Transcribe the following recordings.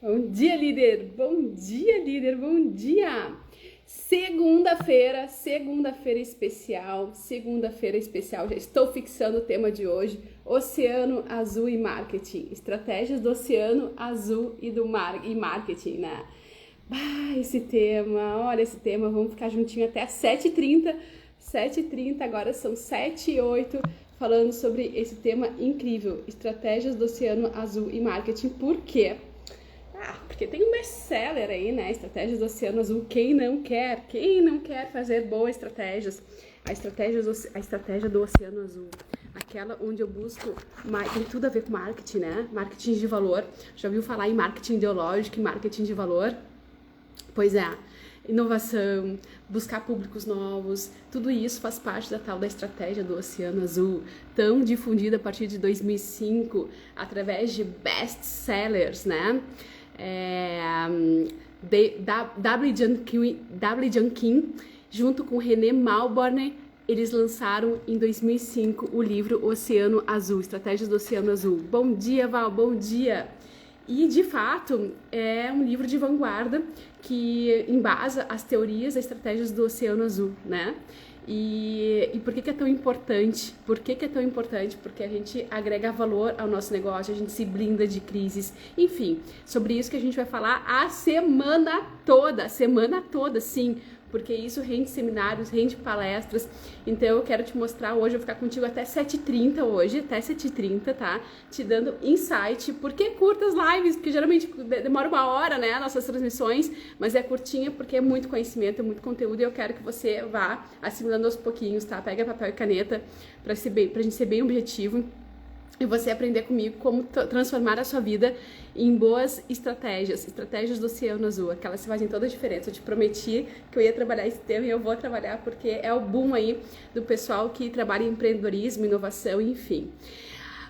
Bom dia, líder! Bom dia, líder! Bom dia! Segunda-feira especial. Já estou fixando o tema de hoje: Oceano Azul e Marketing. Estratégias do Oceano Azul e marketing, né? Esse tema, vamos ficar juntinho até 7h30. 7h30, agora são 7h08, falando sobre esse tema incrível: Estratégias do Oceano Azul e Marketing. Por quê? Porque tem um best-seller aí, né? Estratégias do Oceano Azul. Quem não quer fazer boas estratégias? A estratégia do Oceano Azul, aquela onde eu busco, tem tudo a ver com marketing, né? Marketing de valor. Já ouviu falar em marketing ideológico e marketing de valor? Pois é, inovação, buscar públicos novos, tudo isso faz parte da tal da estratégia do Oceano Azul, tão difundida a partir de 2005, através de best-sellers, né? W. John King, junto com René Malborne, eles lançaram em 2005 o livro Oceano Azul, Estratégias do Oceano Azul. Bom dia, Val, bom dia! E, de fato, é um livro de vanguarda que embasa as teorias e estratégias do Oceano Azul, né? E por que é tão importante? Porque a gente agrega valor ao nosso negócio, a gente se blinda de crises. Enfim, sobre isso que a gente vai falar a semana toda, sim. Porque isso rende seminários, rende palestras. Então eu quero te mostrar hoje, eu vou ficar contigo até 7h30 hoje, até 7h30, tá? Te dando insight. Por que curtas lives? Porque geralmente demora 1 hora, né, nossas transmissões, mas é curtinha porque é muito conhecimento, é muito conteúdo e eu quero que você vá assimilando aos pouquinhos, tá? Pega papel e caneta pra gente ser bem objetivo e você aprender comigo como transformar a sua vida em boas estratégias do Oceano Azul, aquelas que fazem toda a diferença. Eu te prometi que eu ia trabalhar esse tema e eu vou trabalhar porque é o boom aí do pessoal que trabalha em empreendedorismo, inovação, enfim.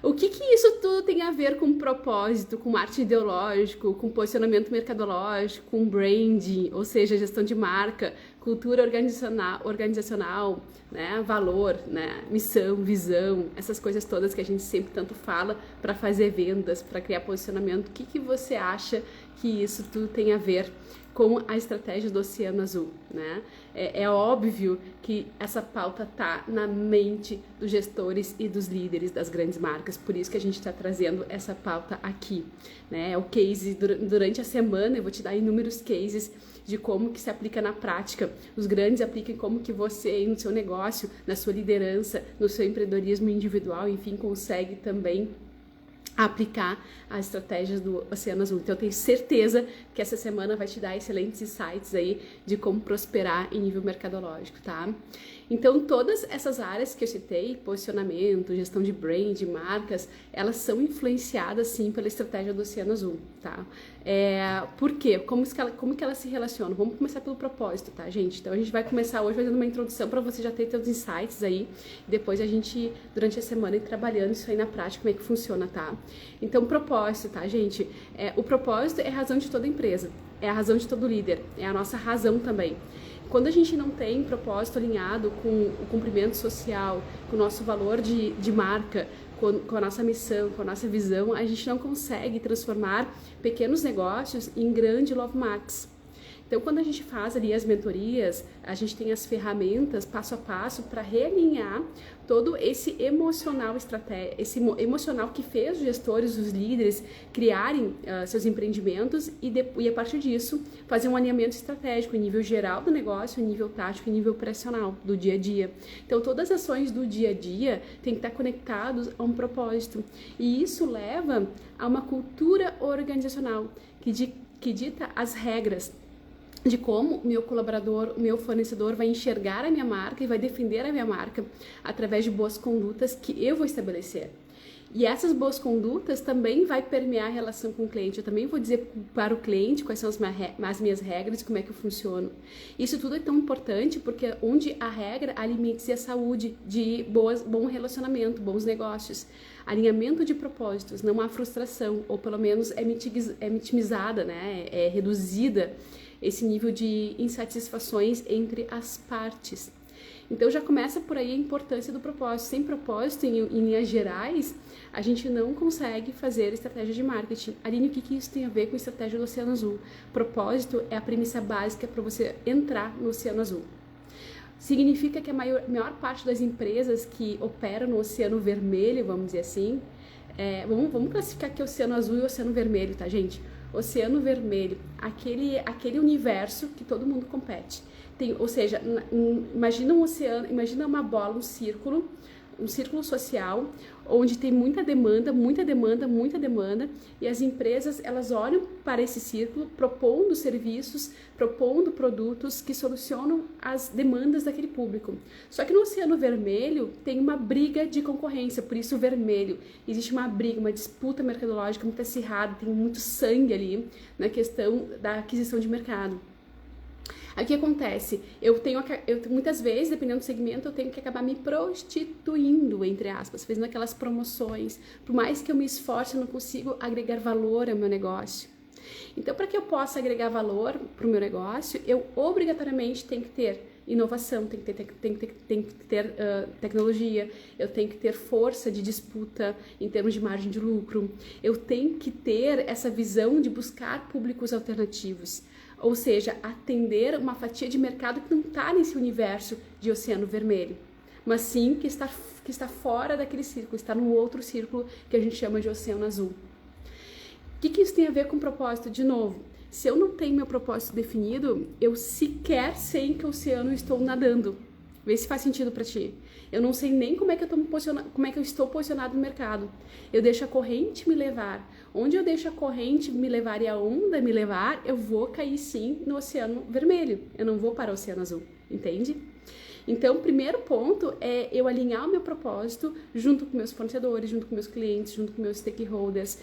O que isso tudo tem a ver com propósito, com marketing ideológico, com posicionamento mercadológico, com branding, ou seja, gestão de marca, cultura organizacional, né, valor, né, missão, visão, essas coisas todas que a gente sempre tanto fala para fazer vendas, para criar posicionamento. O que você acha que isso tudo tem a ver com a estratégia do Oceano Azul, né? É óbvio que essa pauta tá na mente dos gestores e dos líderes das grandes marcas, por isso que a gente está trazendo essa pauta aqui, né? É o case, durante a semana eu vou te dar inúmeros cases de como que se aplica na prática. Os grandes aplicam como que você, no seu negócio, na sua liderança, no seu empreendedorismo individual, enfim, consegue também aplicar as estratégias do Oceano Azul. Então eu tenho certeza que essa semana vai te dar excelentes insights aí de como prosperar em nível mercadológico, tá? Então todas essas áreas que eu citei, posicionamento, gestão de brand, marcas, elas são influenciadas sim pela estratégia do Oceano Azul, tá? Por quê? Como que elas se relacionam? Vamos começar pelo propósito, tá, gente? Então a gente vai começar hoje fazendo uma introdução para você já ter seus insights aí, depois a gente, durante a semana, ir trabalhando isso aí na prática, como é que funciona, tá? Então, propósito, tá, gente? O propósito é a razão de toda empresa, é a razão de todo líder, é a nossa razão também. Quando a gente não tem propósito alinhado com o cumprimento social, com o nosso valor de marca, com a nossa missão, com a nossa visão, a gente não consegue transformar pequenos negócios em grandes love marks. Então, quando a gente faz ali as mentorias, a gente tem as ferramentas passo a passo para realinhar todo esse emocional que fez os gestores, os líderes criarem seus empreendimentos e a partir disso fazer um alinhamento estratégico em nível geral do negócio, em nível tático, em nível operacional do dia a dia. Então, todas as ações do dia a dia têm que estar conectadas a um propósito e isso leva a uma cultura organizacional que dita as regras de como o meu colaborador, o meu fornecedor vai enxergar a minha marca e vai defender a minha marca através de boas condutas que eu vou estabelecer. E essas boas condutas também vai permear a relação com o cliente. Eu também vou dizer para o cliente quais são as minhas regras, como é que eu funciono. Isso tudo é tão importante porque onde a regra, há limites e a saúde de bom relacionamento, bons negócios. Alinhamento de propósitos, não há frustração, ou pelo menos é mitimizada, né? É reduzida esse nível de insatisfações entre as partes. Então já começa por aí a importância do propósito. Sem propósito, em linhas gerais, a gente não consegue fazer estratégia de marketing. Aline, o que isso tem a ver com estratégia do Oceano Azul? Propósito é a premissa básica para você entrar no Oceano Azul. Significa que a maior parte das empresas que operam no Oceano Vermelho, vamos dizer assim, vamos classificar aqui Oceano Azul e Oceano Vermelho, tá, gente? Oceano Vermelho, aquele universo que todo mundo compete. Ou seja, imagina um oceano, imagina uma bola, um círculo social, onde tem muita demanda, e as empresas, elas olham para esse círculo, propondo serviços, propondo produtos que solucionam as demandas daquele público. Só que no Oceano Vermelho tem uma briga de concorrência, por isso o vermelho. Existe uma briga, uma disputa mercadológica muito acirrada, tem muito sangue ali na questão da aquisição de mercado. Aí o que acontece? Muitas vezes, dependendo do segmento, eu tenho que acabar me prostituindo, entre aspas, fazendo aquelas promoções. Por mais que eu me esforce, eu não consigo agregar valor ao meu negócio. Então, para que eu possa agregar valor para o meu negócio, eu obrigatoriamente tenho que ter inovação, tem que ter tecnologia, eu tenho que ter força de disputa em termos de margem de lucro, eu tenho que ter essa visão de buscar públicos alternativos. Ou seja, atender uma fatia de mercado que não está nesse universo de Oceano Vermelho, mas sim que está fora daquele círculo, está no outro círculo que a gente chama de Oceano Azul. O que isso tem a ver com propósito? De novo, se eu não tenho meu propósito definido, eu sequer sei em que oceano estou nadando. Vê se faz sentido para ti. Eu não sei nem como é que eu estou posicionado no mercado. Eu deixo a corrente me levar. Onde eu deixo a corrente me levar e a onda me levar, eu vou cair sim no Oceano Vermelho. Eu não vou para o Oceano Azul, entende? Então, o primeiro ponto é eu alinhar o meu propósito junto com meus fornecedores, junto com meus clientes, junto com meus stakeholders.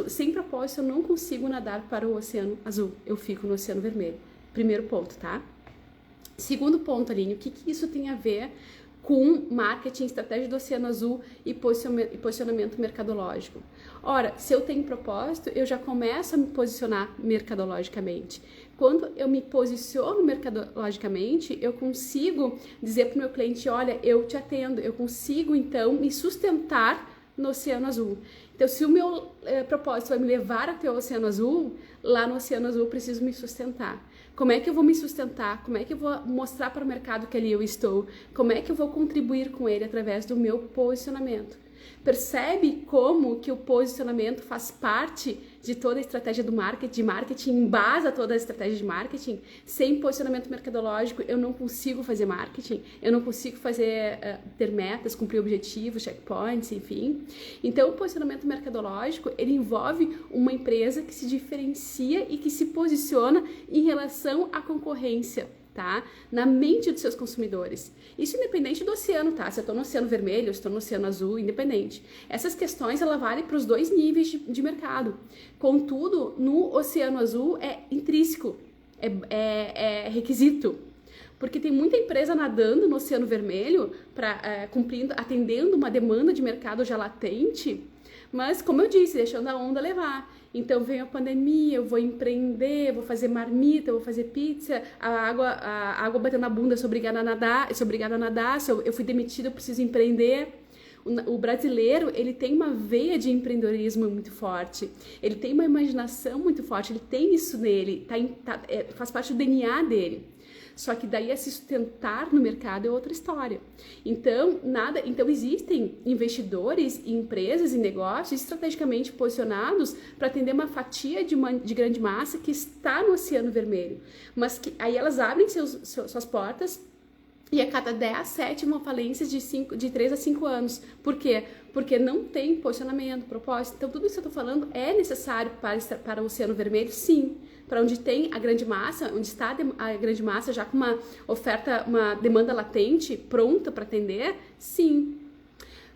Sem propósito, eu não consigo nadar para o Oceano Azul. Eu fico no Oceano Vermelho. Primeiro ponto, tá? Segundo ponto, Aline, o que isso tem a ver com marketing, estratégia do Oceano Azul e posicionamento mercadológico? Ora, se eu tenho propósito, eu já começo a me posicionar mercadologicamente. Quando eu me posiciono mercadologicamente, eu consigo dizer para o meu cliente, olha, eu te atendo, eu consigo então me sustentar no Oceano Azul. Então, se o meu propósito vai me levar até o Oceano Azul, lá no Oceano Azul eu preciso me sustentar. Como é que eu vou me sustentar? Como é que eu vou mostrar para o mercado que ali eu estou? Como é que eu vou contribuir com ele através do meu posicionamento? Percebe como que o posicionamento faz parte de toda a estratégia de marketing, embasa toda a estratégia de marketing? Sem posicionamento mercadológico, eu não consigo fazer marketing, eu não consigo ter metas, cumprir objetivos, checkpoints, enfim. Então, o posicionamento mercadológico, ele envolve uma empresa que se diferencia e que se posiciona em relação à concorrência. Tá? Na mente dos seus consumidores. Isso independente do oceano, tá? Se eu estou no Oceano Vermelho, se eu estou no Oceano Azul, independente. Essas questões, ela vale para os dois níveis de mercado. Contudo, no Oceano Azul é intrínseco, é requisito. Porque tem muita empresa nadando no Oceano Vermelho, atendendo uma demanda de mercado já latente, mas, como eu disse, deixando a onda levar. Então, veio a pandemia, eu vou empreender, vou fazer marmita, vou fazer pizza, a água batendo na bunda, sou obrigada a nadar, eu fui demitida, eu preciso empreender. O brasileiro, ele tem uma veia de empreendedorismo muito forte, ele tem uma imaginação muito forte, ele tem isso nele, faz parte do DNA dele. Só que daí a se sustentar no mercado é outra história. Então existem investidores, empresas e negócios estrategicamente posicionados para atender uma fatia de grande massa que está no Oceano Vermelho. Mas que aí elas abrem suas portas e a cada 10, 7 uma falência de 3 a 5 anos. Por quê? Porque não tem posicionamento, propósito. Então, tudo isso que eu estou falando é necessário para o Oceano Vermelho? Sim. Para onde tem a grande massa, onde está a grande massa já com uma oferta, uma demanda latente, pronta para atender? Sim.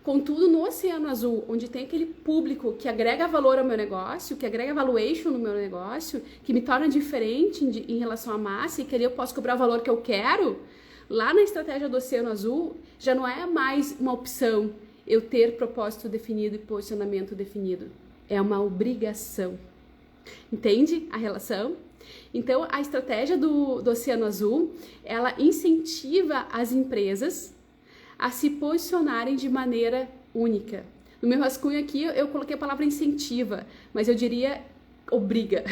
Contudo, no Oceano Azul, onde tem aquele público que agrega valor ao meu negócio, que agrega valuation no meu negócio, que me torna diferente em relação à massa e que ali eu posso cobrar o valor que eu quero, lá na estratégia do Oceano Azul, já não é mais uma opção eu ter propósito definido e posicionamento definido. É uma obrigação. Entende a relação? Então, a estratégia do Oceano Azul, ela incentiva as empresas a se posicionarem de maneira única. No meu rascunho aqui, eu coloquei a palavra incentiva, mas eu diria obriga.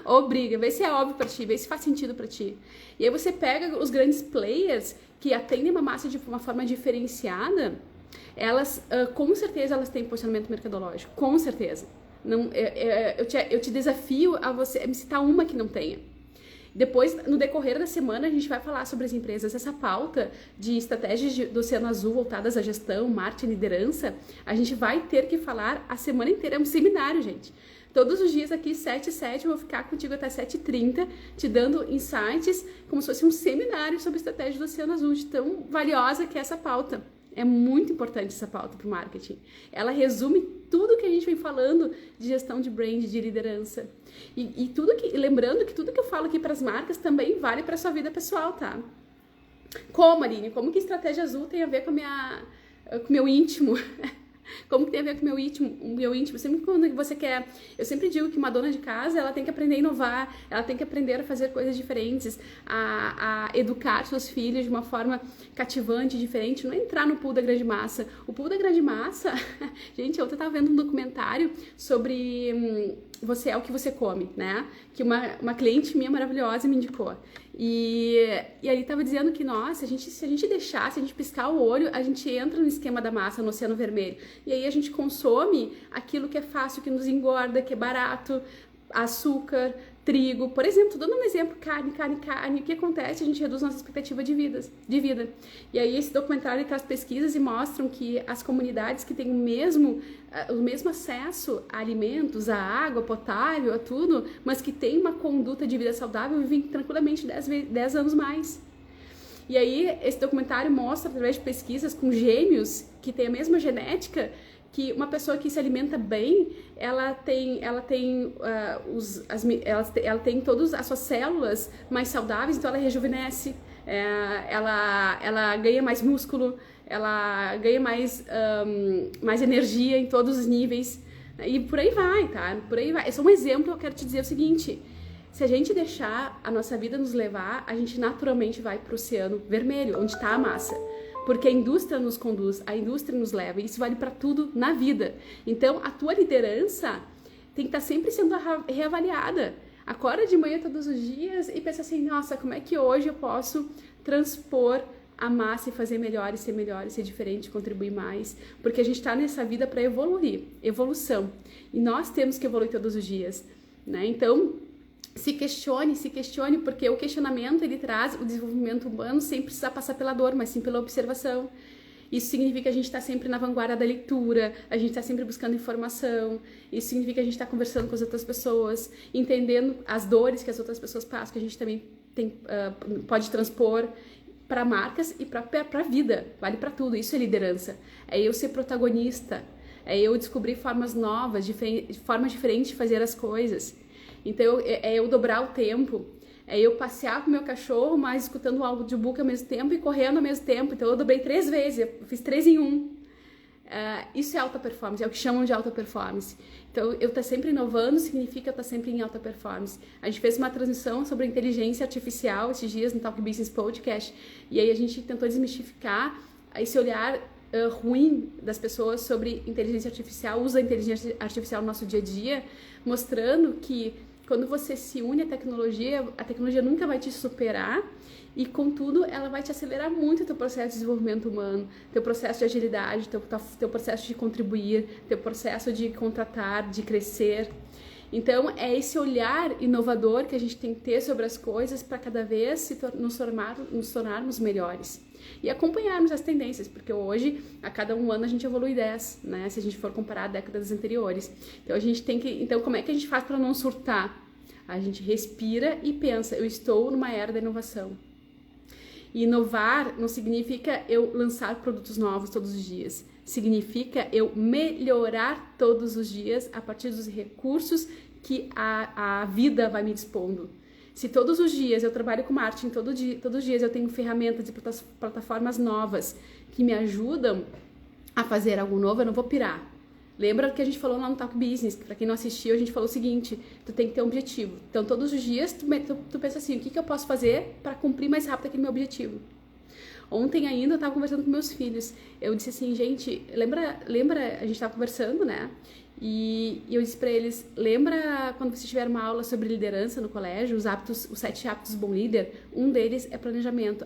Obriga, vê se é óbvio para ti, vê se faz sentido para ti. E aí você pega os grandes players que atendem uma massa de uma forma diferenciada, elas, com certeza, elas têm posicionamento mercadológico, com certeza. Não, eu te desafio a você me citar uma que não tenha. Depois, no decorrer da semana, a gente vai falar sobre as empresas. Essa pauta de estratégias do Oceano Azul voltadas à gestão, marketing e liderança, a gente vai ter que falar a semana inteira. É um seminário, gente. Todos os dias aqui, 7 e 7, eu vou ficar contigo até 7h30, te dando insights, como se fosse um seminário sobre estratégia do Oceano Azul, de tão valiosa que é essa pauta. É muito importante essa pauta para o marketing. Ela resume tudo que a gente vem falando de gestão de brand, de liderança. E lembrando que tudo que eu falo aqui para as marcas também vale para a sua vida pessoal, tá? Como, Aline? Como que estratégia azul tem a ver com o meu íntimo? Como que tem a ver com o meu íntimo? Sempre quando você quer... Eu sempre digo que uma dona de casa, ela tem que aprender a inovar, ela tem que aprender a fazer coisas diferentes, a educar seus filhos de uma forma cativante, diferente, não entrar no pool da grande massa. O pool da grande massa... Gente, ontem eu tava vendo um documentário sobre você é o que você come, né? Que uma cliente minha maravilhosa me indicou. E aí tava dizendo que, nossa, se a gente deixar, se a gente piscar o olho, a gente entra no esquema da massa, no oceano vermelho. E aí a gente consome aquilo que é fácil, que nos engorda, que é barato, açúcar, trigo. Por exemplo, tô dando um exemplo, carne. O que acontece? A gente reduz nossa expectativa de vida. E aí esse documentário traz pesquisas e mostram que as comunidades que têm o mesmo acesso a alimentos, a água potável, a tudo, mas que têm uma conduta de vida saudável, vivem tranquilamente 10 anos mais. E aí esse documentário mostra, através de pesquisas com gêmeos que têm a mesma genética, que uma pessoa que se alimenta bem, ela tem todas as suas células mais saudáveis, então ela rejuvenesce, ela ganha mais músculo, ela ganha mais energia em todos os níveis, e por aí vai, tá? Por aí vai. É só um exemplo, eu quero te dizer o seguinte: se a gente deixar a nossa vida nos levar, a gente naturalmente vai para o oceano vermelho, onde está a massa. Porque a indústria nos conduz, a indústria nos leva, e isso vale para tudo na vida. Então, a tua liderança tem que estar sempre sendo reavaliada. Acorda de manhã todos os dias e pensa assim, nossa, como é que hoje eu posso transpor a massa e fazer melhor, e ser diferente, contribuir mais? Porque a gente está nessa vida para evoluir, evolução. E nós temos que evoluir todos os dias, né? Então, se questione, porque o questionamento, ele traz o desenvolvimento humano sem precisar passar pela dor, mas sim pela observação. Isso significa que a gente está sempre na vanguarda da leitura, a gente está sempre buscando informação, isso significa que a gente está conversando com as outras pessoas, entendendo as dores que as outras pessoas passam, que a gente também pode transpor para marcas e para a vida, vale para tudo. Isso é liderança, é eu ser protagonista, é eu descobrir formas novas, formas diferentes de fazer as coisas. Então, é eu dobrar o tempo, é eu passear com o meu cachorro, mas escutando o audiobook ao mesmo tempo e correndo ao mesmo tempo. Então, eu dobrei 3 vezes, eu fiz 3 em 1. Isso é alta performance, é o que chamam de alta performance. Então, eu estar sempre inovando significa eu estar sempre em alta performance. A gente fez uma transmissão sobre inteligência artificial esses dias no Talk Business Podcast, e aí a gente tentou desmistificar esse olhar ruim das pessoas sobre inteligência artificial, usa a inteligência artificial no nosso dia a dia, mostrando que quando você se une à tecnologia, a tecnologia nunca vai te superar e, contudo, ela vai te acelerar muito o teu processo de desenvolvimento humano, teu processo de agilidade, teu processo de contribuir, teu processo de contratar, de crescer. Então, é esse olhar inovador que a gente tem que ter sobre as coisas para cada vez nos tornarmos melhores. E acompanharmos as tendências, porque hoje, a cada 1 ano, a gente evolui 10, né? Se a gente for comparar décadas anteriores. Então, a gente tem que... Então, como é que a gente faz para não surtar? A gente respira e pensa, eu estou numa era da inovação. E inovar não significa eu lançar produtos novos todos os dias. Significa eu melhorar todos os dias a partir dos recursos que a vida vai me dispondo. Se todos os dias eu trabalho com marketing, todos os dias eu tenho ferramentas e plataformas novas que me ajudam a fazer algo novo, eu não vou pirar. Lembra que a gente falou lá no Talk Business, que pra quem não assistiu, a gente falou o seguinte, tu tem que ter um objetivo. Então, todos os dias, tu pensa assim, o que eu posso fazer para cumprir mais rápido aquele meu objetivo? Ontem ainda eu tava conversando com meus filhos. Eu disse assim, gente, lembra, a gente tava conversando, né? E eu disse pra eles, lembra quando vocês tiveram uma aula sobre liderança no colégio, os 7 hábitos do bom líder? Um deles é planejamento.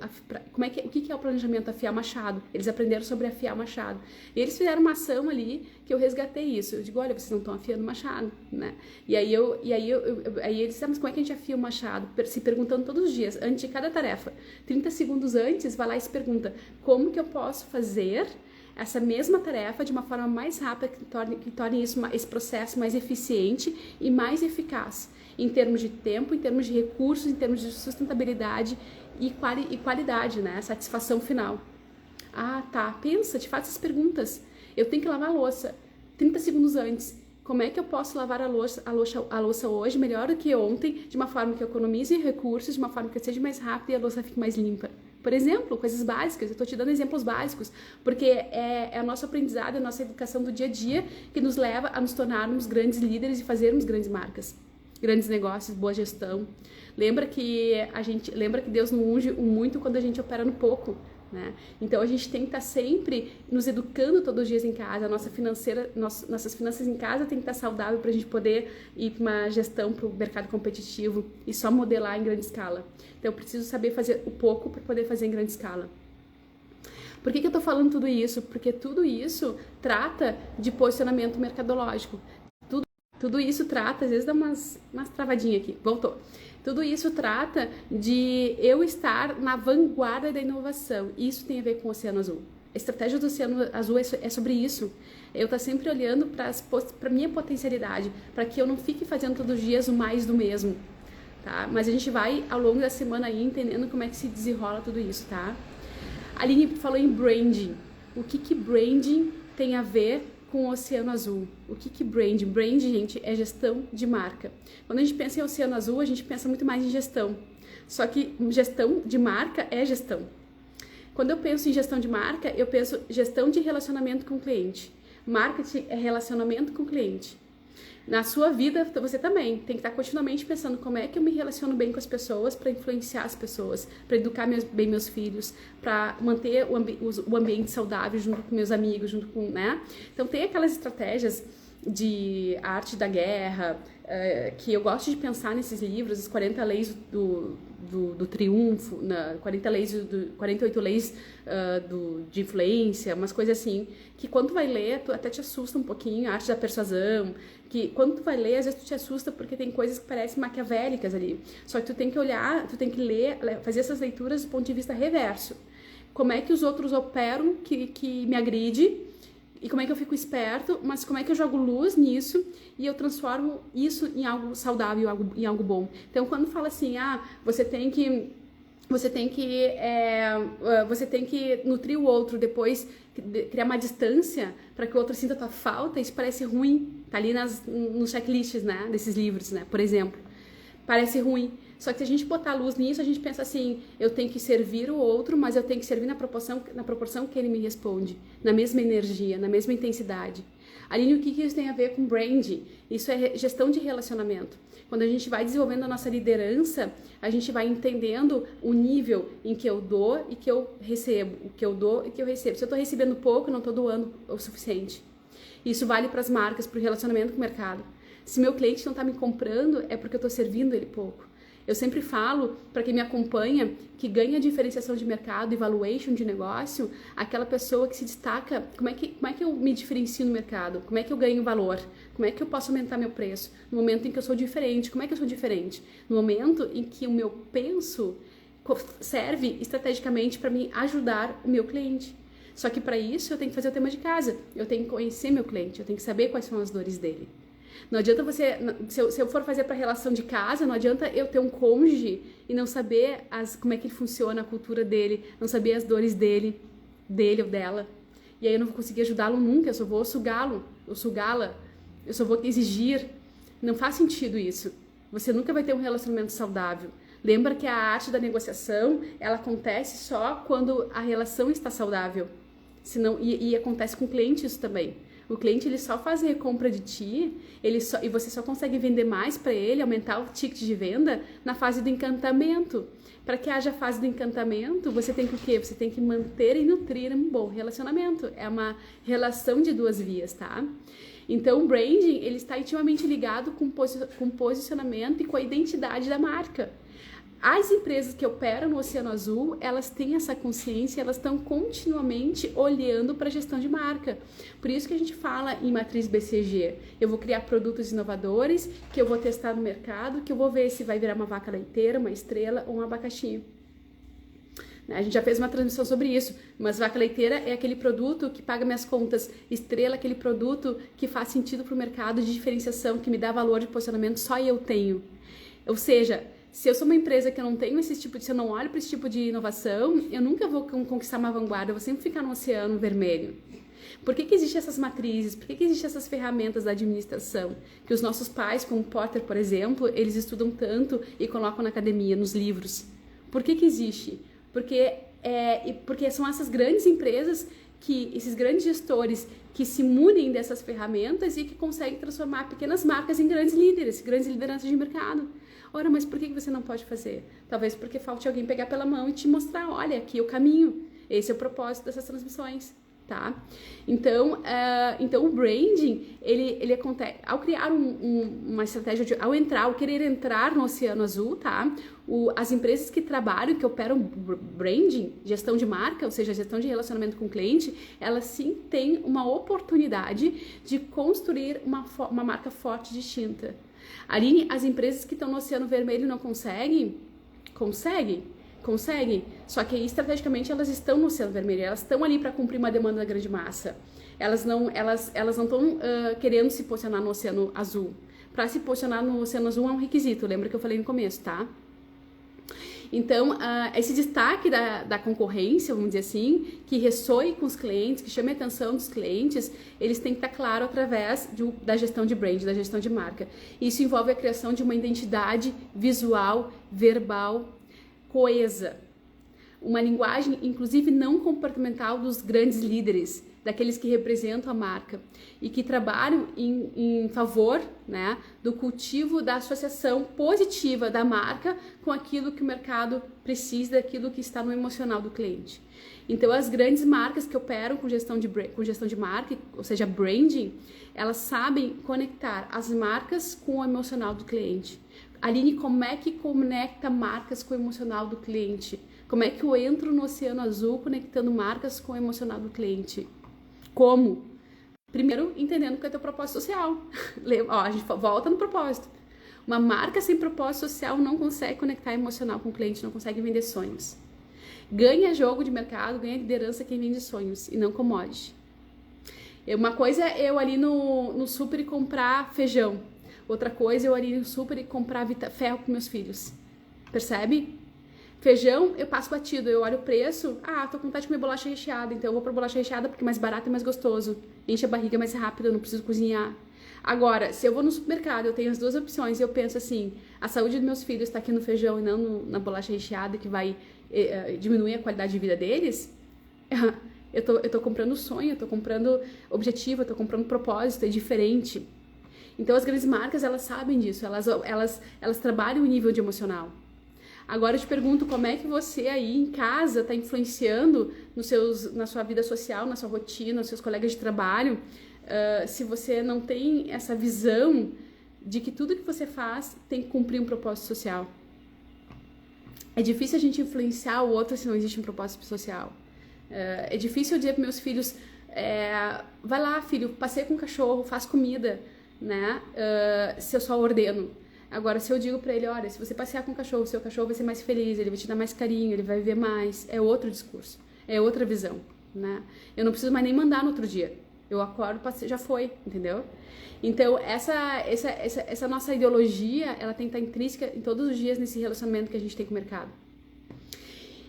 O que é o planejamento? Afiar o machado. Eles aprenderam sobre afiar o machado. E eles fizeram uma ação ali que eu resgatei isso. Eu digo, olha, vocês não estão afiando o machado, né? E aí eles disseram, mas como é que a gente afia o machado? Se perguntando todos os dias, antes de cada tarefa. 30 segundos antes, vai lá e se pergunta, como que eu posso fazer essa mesma tarefa de uma forma mais rápida, que torne esse processo mais eficiente e mais eficaz, em termos de tempo, em termos de recursos, em termos de sustentabilidade e qualidade, né? Satisfação final. Ah, tá, pensa, te faz essas perguntas. Eu tenho que lavar a louça 30 segundos antes. Como é que eu posso lavar a louça hoje melhor do que ontem, de uma forma que eu economize recursos, de uma forma que eu seja mais rápida e a louça fique mais limpa? Por exemplo, coisas básicas, eu estou te dando exemplos básicos, porque é o nosso aprendizado, é a nossa educação do dia a dia que nos leva a nos tornarmos grandes líderes e fazermos grandes marcas, grandes negócios, boa gestão. Lembra que Deus não unge o muito quando a gente opera no pouco, né? Então a gente tem que estar sempre nos educando todos os dias em casa, nossas finanças em casa tem que estar saudável para a gente poder ir para uma gestão para o mercado competitivo e só modelar em grande escala. Então eu preciso saber fazer o pouco para poder fazer em grande escala. Por que eu estou falando tudo isso? Porque tudo isso trata de posicionamento mercadológico. Tudo isso trata, às vezes dá umas travadinhas aqui, voltou. Tudo isso trata de eu estar na vanguarda da inovação. Isso tem a ver com o Oceano Azul. A estratégia do Oceano Azul é sobre isso. Eu estou sempre olhando para a minha potencialidade, para que eu não fique fazendo todos os dias o mais do mesmo. Tá? Mas a gente vai, ao longo da semana, aí, entendendo como é que se desenrola tudo isso. Tá? A Aline falou em branding. O que branding tem a ver com o Oceano Azul? O que branding? Branding, gente, é gestão de marca. Quando a gente pensa em Oceano Azul, a gente pensa muito mais em gestão. Só que gestão de marca é gestão. Quando eu penso em gestão de marca, eu penso gestão de relacionamento com o cliente. Marketing é relacionamento com o cliente. Na sua vida, você também tem que estar continuamente pensando como é que eu me relaciono bem com as pessoas, para influenciar as pessoas, para educar bem meus filhos, para manter o ambiente saudável junto com meus amigos, junto com, né? Então tem aquelas estratégias de arte da guerra, que eu gosto de pensar nesses livros, as 40 leis do triunfo, 48 leis de influência, umas coisas assim, que quando tu vai ler, tu até te assusta um pouquinho, a arte da persuasão, que quando tu vai ler, às vezes tu te assusta porque tem coisas que parecem maquiavélicas ali. Só que tu tem que olhar, tu tem que ler, fazer essas leituras do ponto de vista reverso. Como é que os outros operam que me agride, e como é que eu fico esperto, mas como é que eu jogo luz nisso e eu transformo isso em algo saudável, em algo bom. Então, quando fala assim, você tem que nutrir o outro, depois criar uma distância para que o outro sinta a tua falta, isso parece ruim. Tá ali nos checklists, né, desses livros, né, por exemplo. Parece ruim. Só que se a gente botar luz nisso, a gente pensa assim, eu tenho que servir o outro, mas eu tenho que servir na proporção que ele me responde, na mesma energia, na mesma intensidade. Aline, o que isso tem a ver com branding? Isso é gestão de relacionamento. Quando a gente vai desenvolvendo a nossa liderança, a gente vai entendendo o nível em que eu dou e que eu recebo, o que eu dou e que eu recebo. Se eu estou recebendo pouco, eu não estou doando o suficiente. Isso vale para as marcas, para o relacionamento com o mercado. Se meu cliente não está me comprando, é porque eu estou servindo ele pouco. Eu sempre falo, para quem me acompanha, que ganha diferenciação de mercado e valuation de negócio, aquela pessoa que se destaca, como é que eu me diferencio no mercado? Como é que eu ganho valor? Como é que eu posso aumentar meu preço? No momento em que eu sou diferente. Como é que eu sou diferente? No momento em que o meu penso serve estrategicamente para me ajudar o meu cliente. Só que para isso eu tenho que fazer o tema de casa. Eu tenho que conhecer meu cliente, eu tenho que saber quais são as dores dele. Não adianta se eu for fazer para relação de casa, não adianta eu ter um cônjuge e não saber como é que ele funciona, a cultura dele, não saber as dores dele ou dela. E aí eu não vou conseguir ajudá-lo nunca, eu só vou sugá-lo, ou sugá-la, eu só vou exigir. Não faz sentido isso. Você nunca vai ter um relacionamento saudável. Lembra que a arte da negociação, ela acontece só quando a relação está saudável. Senão, e acontece com o cliente isso também. O cliente ele só faz recompra de ti, e você só consegue vender mais para ele, aumentar o ticket de venda na fase do encantamento. Para que haja fase do encantamento, você tem que o quê? Você tem que manter e nutrir um bom relacionamento. É uma relação de duas vias, tá? Então, o branding, ele está intimamente ligado com posicionamento e com a identidade da marca. As empresas que operam no Oceano Azul, elas têm essa consciência, elas estão continuamente olhando para a gestão de marca. Por isso que a gente fala em matriz BCG. Eu vou criar produtos inovadores, que eu vou testar no mercado, que eu vou ver se vai virar uma vaca leiteira, uma estrela ou um abacaxi. A gente já fez uma transmissão sobre isso, mas vaca leiteira é aquele produto que paga minhas contas, estrela é aquele produto que faz sentido para o mercado de diferenciação, que me dá valor de posicionamento, só eu tenho. Ou seja, se eu sou uma empresa que eu não tenho esse tipo de, se eu não olho para esse tipo de inovação, eu nunca vou conquistar uma vanguarda, eu vou sempre ficar no oceano vermelho. Por que existem essas matrizes? Por que existem essas ferramentas da administração? Que os nossos pais, como Porter, por exemplo, eles estudam tanto e colocam na academia, nos livros. Por que existe? Porque são essas grandes empresas, esses grandes gestores que se munem dessas ferramentas e que conseguem transformar pequenas marcas em grandes líderes, grandes lideranças de mercado. Ora, mas por que você não pode fazer? Talvez porque falte alguém pegar pela mão e te mostrar, olha, aqui é o caminho. Esse é o propósito dessas transmissões, tá? Então o branding, ele acontece, ao criar uma estratégia, ao querer entrar no Oceano Azul, tá? As empresas que trabalham, que operam branding, gestão de marca, ou seja, gestão de relacionamento com o cliente, elas sim têm uma oportunidade de construir uma marca forte e distinta. Aline, as empresas que estão no Oceano Vermelho não conseguem? Conseguem, só que estrategicamente elas estão no Oceano Vermelho, elas estão ali para cumprir uma demanda da grande massa. Elas não estão querendo se posicionar no Oceano Azul. Para se posicionar no Oceano Azul é um requisito, lembra que eu falei no começo, tá? Então, esse destaque da concorrência, vamos dizer assim, que ressoe com os clientes, que chame a atenção dos clientes, eles têm que estar claro através da gestão de brand, da gestão de marca. Isso envolve a criação de uma identidade visual, verbal, coesa. Uma linguagem, inclusive, não comportamental dos grandes líderes, daqueles que representam a marca e que trabalham em favor, né, do cultivo da associação positiva da marca com aquilo que o mercado precisa, daquilo que está no emocional do cliente. Então, as grandes marcas que operam com gestão de marca, ou seja, branding, elas sabem conectar as marcas com o emocional do cliente. Aline, como é que conecta marcas com o emocional do cliente? Como é que eu entro no Oceano Azul conectando marcas com o emocional do cliente? Como? Primeiro, entendendo qual é o teu propósito social. A gente volta no propósito. Uma marca sem propósito social não consegue conectar emocional com o cliente, não consegue vender sonhos. Ganha jogo de mercado, ganha liderança quem vende sonhos e não commodity. Uma coisa é eu ali no super comprar feijão. Outra coisa é eu ali no super e comprar ferro para meus filhos. Percebe? Feijão, eu passo batido, eu olho o preço, tô com vontade de comer bolacha recheada, então eu vou pra bolacha recheada porque é mais barato e mais gostoso, enche a barriga mais rápido, eu não preciso cozinhar. Agora, se eu vou no supermercado, eu tenho as duas opções e eu penso assim, a saúde dos meus filhos está aqui no feijão e não na bolacha recheada que vai diminuir a qualidade de vida deles, eu tô comprando sonho, eu tô comprando objetivo, eu tô comprando propósito, é diferente. Então as grandes marcas, elas sabem disso, elas trabalham o nível de emocional. Agora eu te pergunto, como é que você aí em casa está influenciando na sua vida social, na sua rotina, nos seus colegas de trabalho, se você não tem essa visão de que tudo que você faz tem que cumprir um propósito social. É difícil a gente influenciar o outro se não existe um propósito social. É difícil eu dizer para meus filhos, vai lá filho, passeia com o cachorro, faz comida, né? Se eu só ordeno. Agora, se eu digo pra ele, olha, se você passear com o cachorro, seu cachorro vai ser mais feliz, ele vai te dar mais carinho, ele vai viver mais, é outro discurso, é outra visão, né? Eu não preciso mais nem mandar no outro dia. Eu acordo, já foi, entendeu? Então, essa nossa ideologia, ela tem que estar intrínseca em todos os dias nesse relacionamento que a gente tem com o mercado.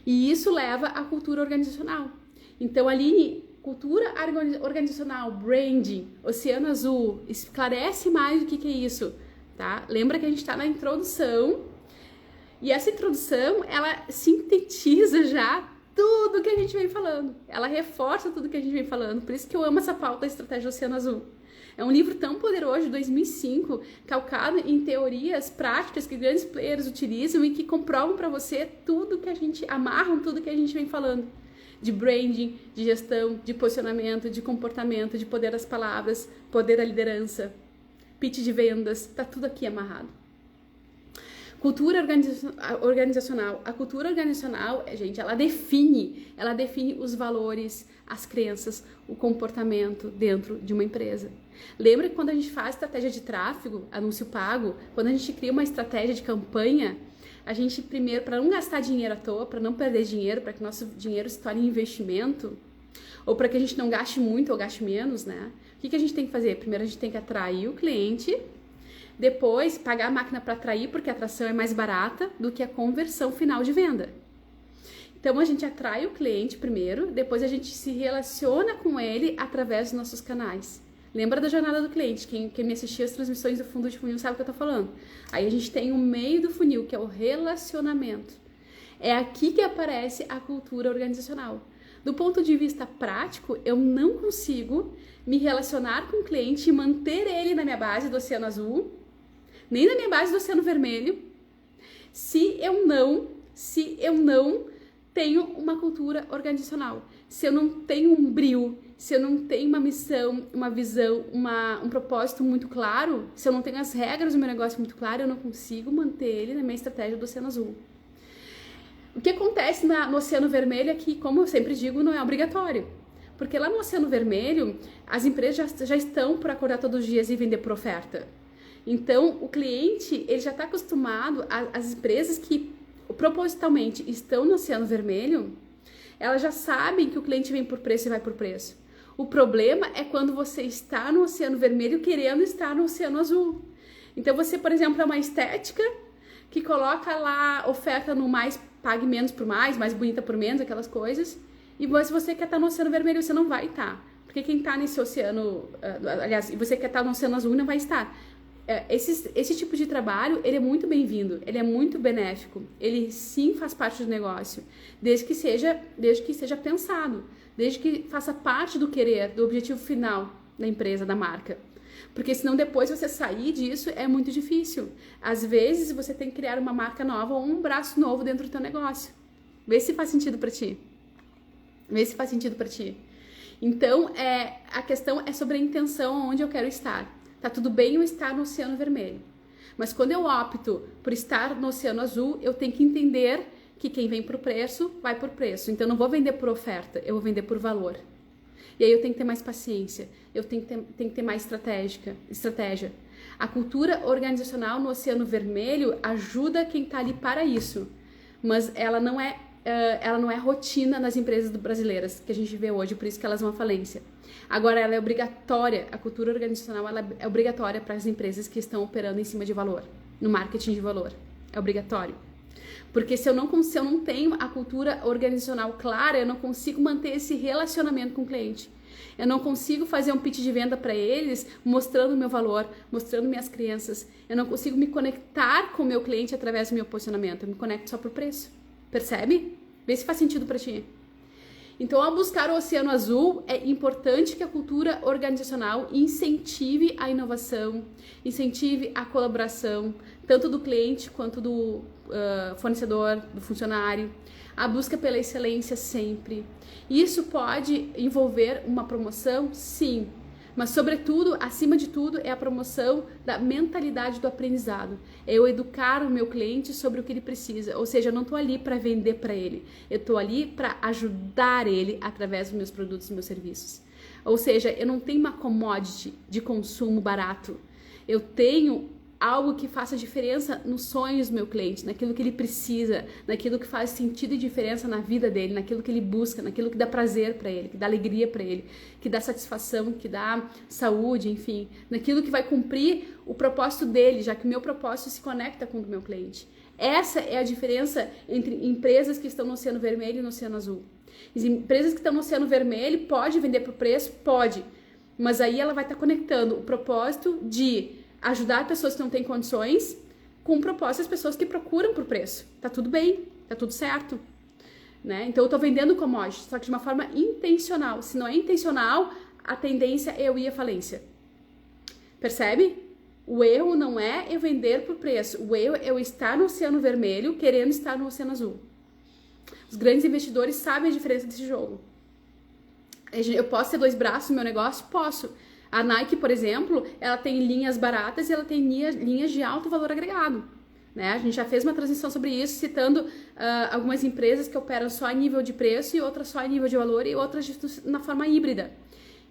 E isso leva à cultura organizacional. Então, Aline, cultura organizacional, branding, Oceano Azul, esclarece mais o que é isso. Tá? Lembra que a gente está na introdução e essa introdução ela sintetiza já tudo que a gente vem falando. Ela reforça tudo que a gente vem falando. Por isso que eu amo essa pauta da Estratégia do Oceano Azul. É um livro tão poderoso, de 2005, calcado em teorias práticas que grandes players utilizam e que comprovam para você tudo que a gente, amarram tudo que a gente vem falando. De branding, de gestão, de posicionamento, de comportamento, de poder das palavras, poder da liderança, pitch de vendas, tá tudo aqui amarrado. Cultura organizacional. A cultura organizacional, gente, ela define os valores, as crenças, o comportamento dentro de uma empresa. Lembra que quando a gente faz estratégia de tráfego, anúncio pago, quando a gente cria uma estratégia de campanha, a gente primeiro, para não gastar dinheiro à toa, para não perder dinheiro, para que nosso dinheiro se torne investimento, ou para que a gente não gaste muito ou gaste menos, né? O que a gente tem que fazer? Primeiro a gente tem que atrair o cliente, depois pagar a máquina para atrair, porque a atração é mais barata do que a conversão final de venda. Então a gente atrai o cliente primeiro, depois a gente se relaciona com ele através dos nossos canais. Lembra da jornada do cliente? Quem me assistiu às transmissões do fundo de funil sabe o que eu tô falando. Aí a gente tem o meio do funil, que é o relacionamento. É aqui que aparece a cultura organizacional. Do ponto de vista prático, eu não consigo me relacionar com o cliente e manter ele na minha base do Oceano Azul, nem na minha base do Oceano Vermelho, se eu não tenho uma cultura organizacional, se eu não tenho um brio, se eu não tenho uma missão, uma visão, um propósito muito claro, se eu não tenho as regras do meu negócio muito claro, eu não consigo manter ele na minha estratégia do Oceano Azul. O que acontece no Oceano Vermelho é que, como eu sempre digo, não é obrigatório. Porque lá no Oceano Vermelho, as empresas já estão por acordar todos os dias e vender por oferta. Então, o cliente, ele já está acostumado, as empresas que propositalmente estão no Oceano Vermelho, elas já sabem que o cliente vem por preço e vai por preço. O problema é quando você está no Oceano Vermelho querendo estar no Oceano Azul. Então, você, por exemplo, é uma estética que coloca lá oferta no mais, pague menos por mais bonita por menos, aquelas coisas. E se você quer estar no Oceano Vermelho, você não vai estar. Porque quem está nesse oceano, aliás, você quer estar no Oceano Azul, não vai estar. Esse tipo de trabalho, ele é muito bem-vindo, ele é muito benéfico, ele sim faz parte do negócio, desde que seja pensado, desde que faça parte do querer, do objetivo final da empresa, da marca. Porque senão depois você sair disso é muito difícil. Às vezes você tem que criar uma marca nova ou um braço novo dentro do teu negócio. Vê se faz sentido para ti. Então, a questão é sobre a intenção, onde eu quero estar. Tá tudo bem eu estar no Oceano Vermelho. Mas quando eu opto por estar no Oceano Azul, eu tenho que entender que quem vem por preço, vai por preço. Então, eu não vou vender por oferta, eu vou vender por valor. E aí eu tenho que ter mais paciência, eu tenho que ter mais estratégia. A cultura organizacional no Oceano Vermelho ajuda quem está ali para isso. Mas ela não é rotina nas empresas brasileiras que a gente vê hoje, por isso que elas vão à falência. Agora, ela é obrigatória, a cultura organizacional ela é obrigatória para as empresas que estão operando em cima de valor, no marketing de valor. É obrigatório. Porque se eu não tenho a cultura organizacional clara, eu não consigo manter esse relacionamento com o cliente. Eu não consigo fazer um pitch de venda para eles mostrando o meu valor, mostrando minhas crenças. Eu não consigo me conectar com o meu cliente através do meu posicionamento. Eu me conecto só por preço. Percebe? Vê se faz sentido para ti. Então, ao buscar o Oceano Azul, é importante que a cultura organizacional incentive a inovação, incentive a colaboração, tanto do cliente quanto do fornecedor, do funcionário, a busca pela excelência sempre. Isso pode envolver uma promoção? Sim. Mas, sobretudo, acima de tudo, é a promoção da mentalidade do aprendizado. É eu educar o meu cliente sobre o que ele precisa. Ou seja, eu não estou ali para vender para ele. Eu estou ali para ajudar ele através dos meus produtos e meus serviços. Ou seja, eu não tenho uma commodity de consumo barato. Eu tenho algo que faça diferença nos sonhos do meu cliente, naquilo que ele precisa, naquilo que faz sentido e diferença na vida dele, naquilo que ele busca, naquilo que dá prazer para ele, que dá alegria para ele, que dá satisfação, que dá saúde, enfim, naquilo que vai cumprir o propósito dele, já que o meu propósito se conecta com o do meu cliente. Essa é a diferença entre empresas que estão no Oceano Vermelho e no Oceano Azul. As empresas que estão no Oceano Vermelho pode vender por preço? Pode, mas aí ela vai estar conectando o propósito de ajudar pessoas que não têm condições com o propósito das pessoas que procuram por preço. Tá tudo bem, tá tudo certo. né? Então eu tô vendendo commodity, só que de uma forma intencional. Se não é intencional, a tendência é eu ir à falência. Percebe? O erro não é eu vender por preço. O erro é eu estar no oceano vermelho querendo estar no oceano azul. Os grandes investidores sabem a diferença desse jogo. Eu posso ter 2 braços no meu negócio? Posso. A Nike, por exemplo, ela tem linhas baratas e ela tem linhas de alto valor agregado. Né? A gente já fez uma transmissão sobre isso, citando algumas empresas que operam só a nível de preço e outras só a nível de valor e outras na forma híbrida.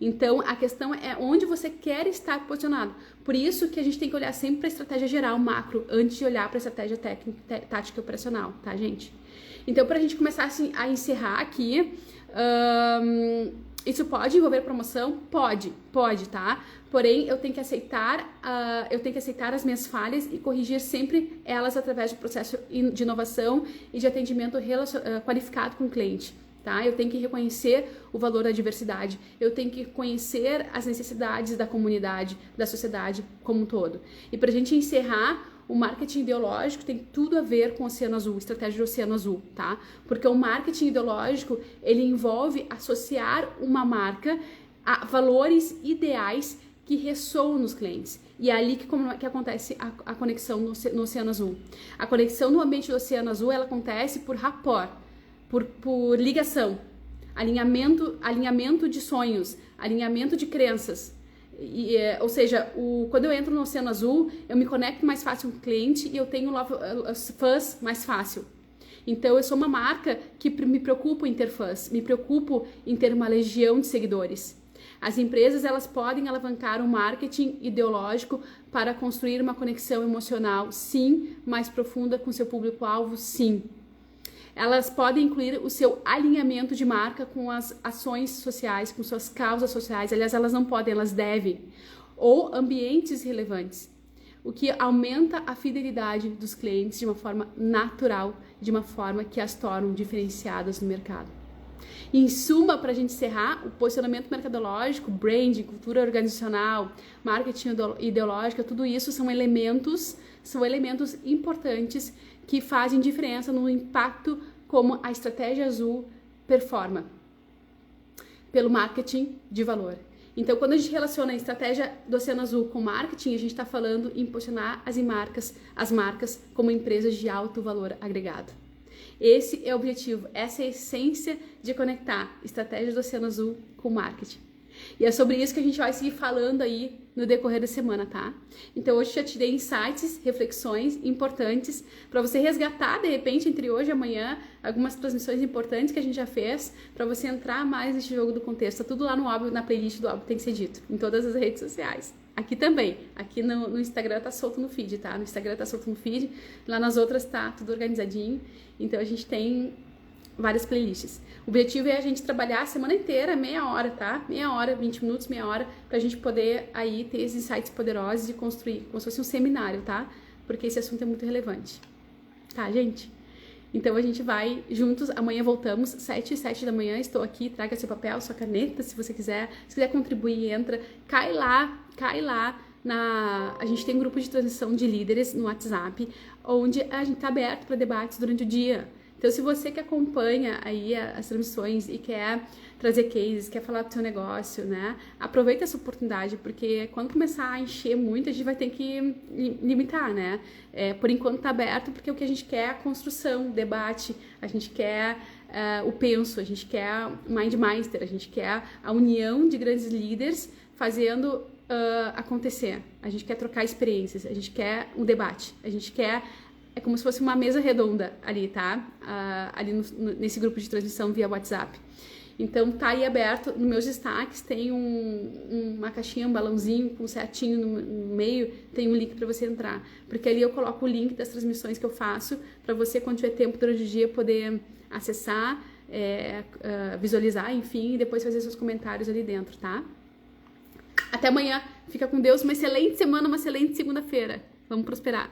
Então, a questão é onde você quer estar posicionado. Por isso que a gente tem que olhar sempre para a estratégia geral, macro, antes de olhar para a estratégia técnica, tática e operacional, tá, gente? Então, para a gente começar assim, a encerrar aqui, isso pode envolver promoção? Pode, tá? Porém, eu tenho que aceitar as minhas falhas e corrigir sempre elas através de processo de inovação e de atendimento qualificado com o cliente. Tá? Eu tenho que reconhecer o valor da diversidade, eu tenho que conhecer as necessidades da comunidade, da sociedade como um todo. E para a gente encerrar, o marketing ideológico tem tudo a ver com o Oceano Azul, estratégia do Oceano Azul, tá? Porque o marketing ideológico, ele envolve associar uma marca a valores ideais que ressoam nos clientes. E é ali que acontece a conexão no Oceano Azul. A conexão no ambiente do Oceano Azul, ela acontece por rapport, por ligação, alinhamento de sonhos, alinhamento de crenças. Ou seja, quando eu entro no Oceano Azul, eu me conecto mais fácil com o cliente e eu tenho fãs mais fácil. Então, eu sou uma marca que me preocupo em ter fãs, me preocupo em ter uma legião de seguidores. As empresas, elas podem alavancar o marketing ideológico para construir uma conexão emocional, sim, mais profunda com seu público-alvo, sim. Elas podem incluir o seu alinhamento de marca com as ações sociais, com suas causas sociais. Aliás, elas não podem, elas devem. Ou ambientes relevantes, o que aumenta a fidelidade dos clientes de uma forma natural, de uma forma que as tornam diferenciadas no mercado. Em suma, para a gente encerrar, o posicionamento mercadológico, branding, cultura organizacional, marketing ideológica, tudo isso são elementos importantes que fazem diferença no impacto como a estratégia azul performa pelo marketing de valor. Então, quando a gente relaciona a estratégia do Oceano Azul com marketing, a gente está falando em posicionar as marcas como empresas de alto valor agregado. Esse é o objetivo, essa é a essência de conectar estratégia do Oceano Azul com marketing. E é sobre isso que a gente vai seguir falando aí no decorrer da semana, tá? Então hoje já te dei insights, reflexões importantes para você resgatar, de repente, entre hoje e amanhã, algumas transmissões importantes que a gente já fez, para você entrar mais nesse jogo do contexto. Tá tudo lá no Óbvio, na playlist do Óbvio Tem Que Ser Dito, em todas as redes sociais. Aqui também, aqui no Instagram tá solto no feed, tá? No Instagram tá solto no feed, lá nas outras tá tudo organizadinho. Então a gente tem várias playlists. O objetivo é a gente trabalhar a semana inteira, meia hora, tá? Meia hora, 20 minutos, meia hora, pra gente poder aí ter esses insights poderosos e construir como se fosse um seminário, tá? Porque esse assunto é muito relevante. Tá, gente? Então a gente vai juntos, amanhã voltamos, 7 da manhã, estou aqui, traga seu papel, sua caneta, se você quiser. Se quiser contribuir, entra, cai lá. A gente tem um grupo de transição de líderes no WhatsApp, onde a gente tá aberto para debates durante o dia. Então, se você que acompanha aí as transmissões e quer trazer cases, quer falar do seu negócio, né? Aproveita essa oportunidade, porque quando começar a encher muito, a gente vai ter que limitar, né? Por enquanto tá aberto, porque o que a gente quer é a construção, o debate, a gente quer o penso, a gente quer o Mindmaster, a gente quer a união de grandes líderes fazendo acontecer. A gente quer trocar experiências, a gente quer um debate, a gente quer... É como se fosse uma mesa redonda ali, tá? Ali nesse grupo de transmissão via WhatsApp. Então, tá aí aberto. Nos meus destaques tem uma caixinha, um balãozinho com um setinho no meio. Tem um link para você entrar. Porque ali eu coloco o link das transmissões que eu faço para você, quando tiver tempo durante o dia, poder acessar, visualizar, enfim, e depois fazer seus comentários ali dentro, tá? Até amanhã. Fica com Deus. Uma excelente semana, uma excelente segunda-feira. Vamos prosperar.